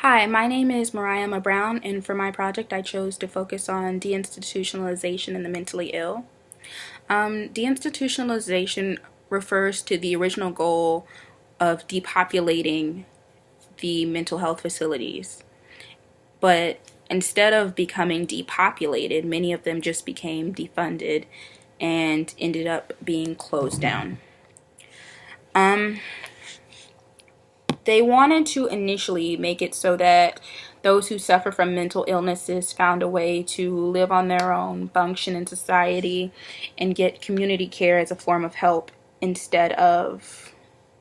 Hi, my name is Mariah Brown, and for my project, I chose to focus on deinstitutionalization in the mentally ill. Deinstitutionalization refers to the original goal of depopulating the mental health facilities. But instead of becoming depopulated, many of them just became defunded and ended up being closed down. They wanted to initially make it so that those who suffer from mental illnesses found a way to live on their own, function in society, and get community care as a form of help instead of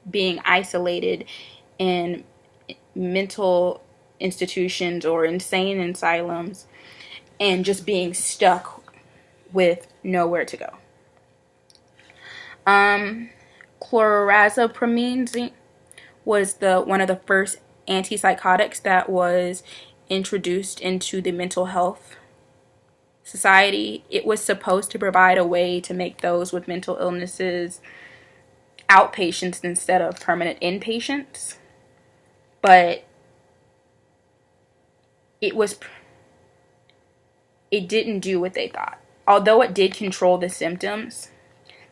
being isolated in mental institutions or insane asylums and just being stuck with nowhere to go. Clorazapamine was one of the first antipsychotics that was introduced into the mental health society. It was supposed to provide a way to make those with mental illnesses outpatients instead of permanent inpatients, but it didn't do what they thought. Although it did control the symptoms,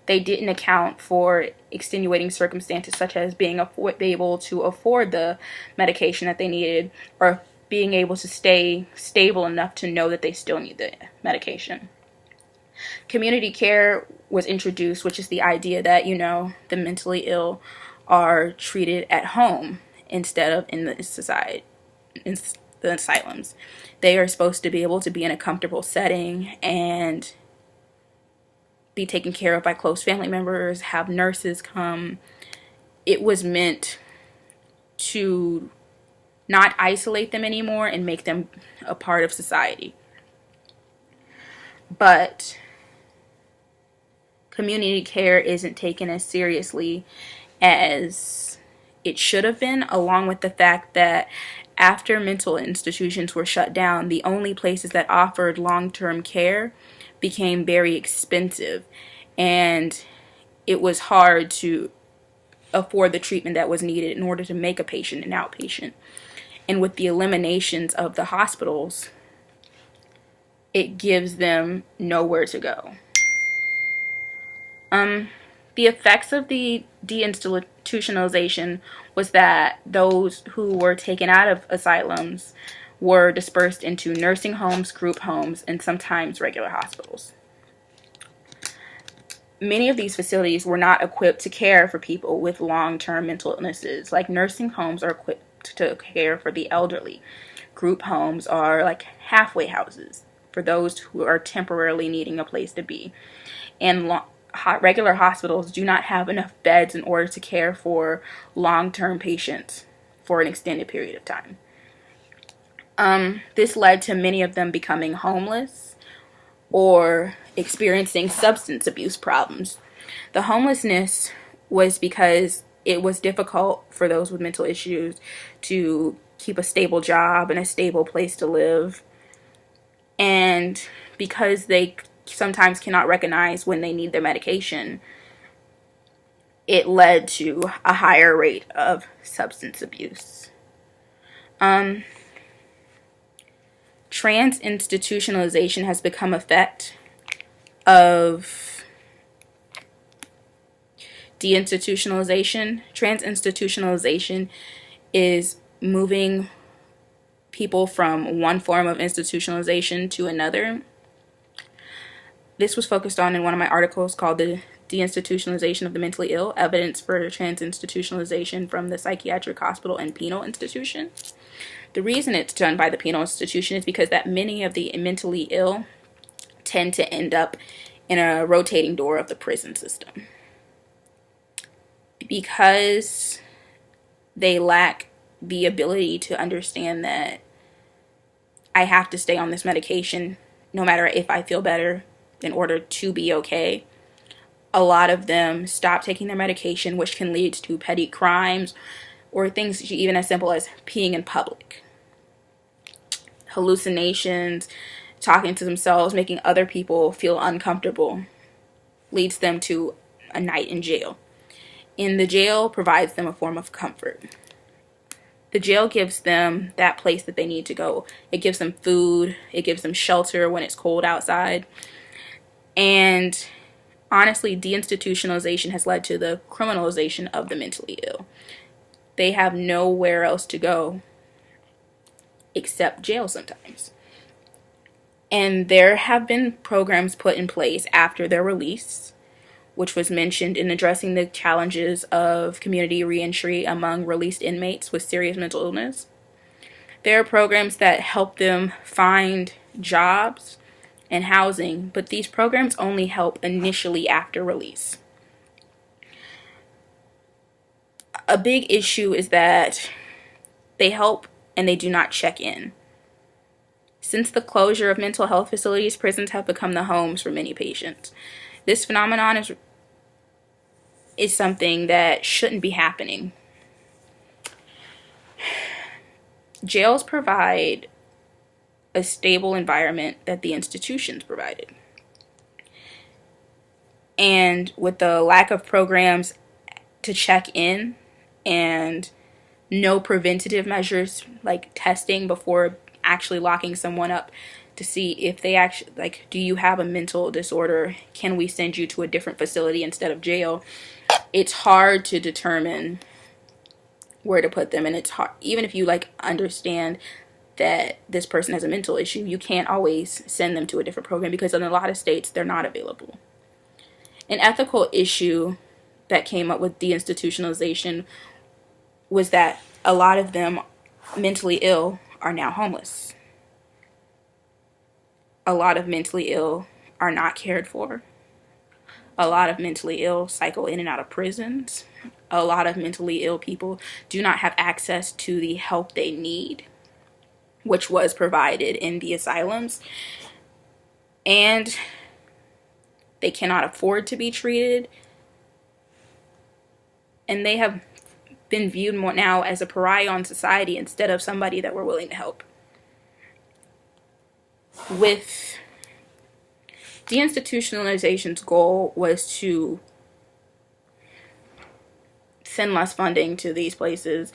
they didn't account for extenuating circumstances such as being able to afford the medication that they needed, or being able to stay stable enough to know that they still need the medication. Community care was introduced, which is the idea that, the mentally ill are treated at home instead of in the society, in the asylums. They are supposed to be able to be in a comfortable setting and be taken care of by close family members, have nurses come. It was meant to not isolate them anymore and make them a part of society. But community care isn't taken as seriously as it should have been, along with the fact that after mental institutions were shut down, the only places that offered long-term care became very expensive, and it was hard to afford the treatment that was needed in order to make a patient an outpatient. And with the eliminations of the hospitals, it gives them nowhere to go. The effects of the deinstitutionalization was that those who were taken out of asylums were dispersed into nursing homes, group homes, and sometimes regular hospitals. Many of these facilities were not equipped to care for people with long-term mental illnesses. Like nursing homes are equipped to care for the elderly. Group homes are like halfway houses for those who are temporarily needing a place to be. And regular hospitals do not have enough beds in order to care for long-term patients for an extended period of time. This led to many of them becoming homeless or experiencing substance abuse problems. The homelessness was because it was difficult for those with mental issues to keep a stable job and a stable place to live. And because they sometimes cannot recognize when they need their medication, it led to a higher rate of substance abuse. Trans-institutionalization has become an effect of deinstitutionalization. Trans-institutionalization is moving people from one form of institutionalization to another. This was focused on in one of my articles called The Deinstitutionalization of the Mentally Ill, Evidence for Trans-Institutionalization from the Psychiatric Hospital and Penal Institution. The reason it's done by the penal institution is because that many of the mentally ill tend to end up in a rotating door of the prison system. Because they lack the ability to understand that I have to stay on this medication no matter if I feel better in order to be okay. A lot of them stop taking their medication, which can lead to petty crimes or things even as simple as peeing in public. Hallucinations, talking to themselves, making other people feel uncomfortable leads them to a night in jail. And the jail provides them a form of comfort. The jail gives them that place that they need to go. It gives them food. It gives them shelter when it's cold outside. And honestly, deinstitutionalization has led to the criminalization of the mentally ill. They have nowhere else to go except jail sometimes. And there have been programs put in place after their release, which was mentioned in addressing the challenges of community reentry among released inmates with serious mental illness. There are programs that help them find jobs and housing, but these programs only help initially after release. A big issue is that they help and they do not check in. Since the closure of mental health facilities, prisons have become the homes for many patients. This phenomenon is something that shouldn't be happening. Jails provide a stable environment that the institutions provided. And with the lack of programs to check in and no preventative measures like testing before actually locking someone up to see if they actually, like, do you have a mental disorder? Can we send you to a different facility instead of jail? It's hard to determine where to put them, and it's hard, even if you like understand that this person has a mental issue, you can't always send them to a different program because in a lot of states they're not available. An ethical issue that came up with deinstitutionalization was that a lot of them mentally ill are now homeless. A lot of mentally ill are not cared for. A lot of mentally ill cycle in and out of prisons. A lot of mentally ill people do not have access to the help they need, which was provided in the asylums. And they cannot afford to be treated. And they have been viewed more now as a pariah in society instead of somebody that we're willing to help. With deinstitutionalization's goal was to send less funding to these places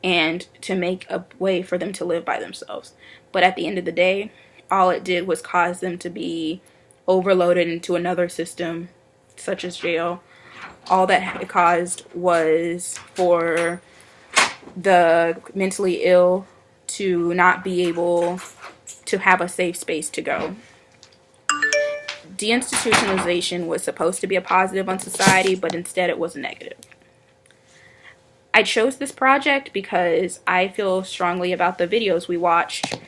and to make a way for them to live by themselves. But at the end of the day, all it did was cause them to be overloaded into another system, such as jail. All that it caused was for the mentally ill to not be able to have a safe space to go. Deinstitutionalization was supposed to be a positive on society, but instead it was a negative. I chose this project because I feel strongly about the videos we watched,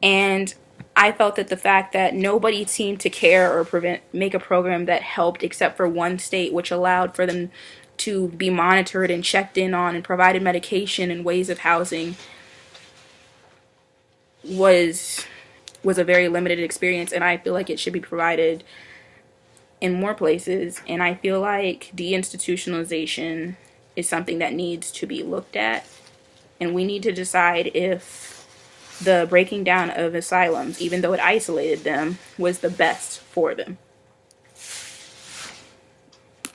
and I felt that the fact that nobody seemed to care or make a program that helped except for one state, which allowed for them to be monitored and checked in on and provided medication and ways of housing, was a very limited experience, and I feel like it should be provided in more places. And I feel like deinstitutionalization is something that needs to be looked at, and we need to decide if the breaking down of asylums, even though it isolated them, was the best for them.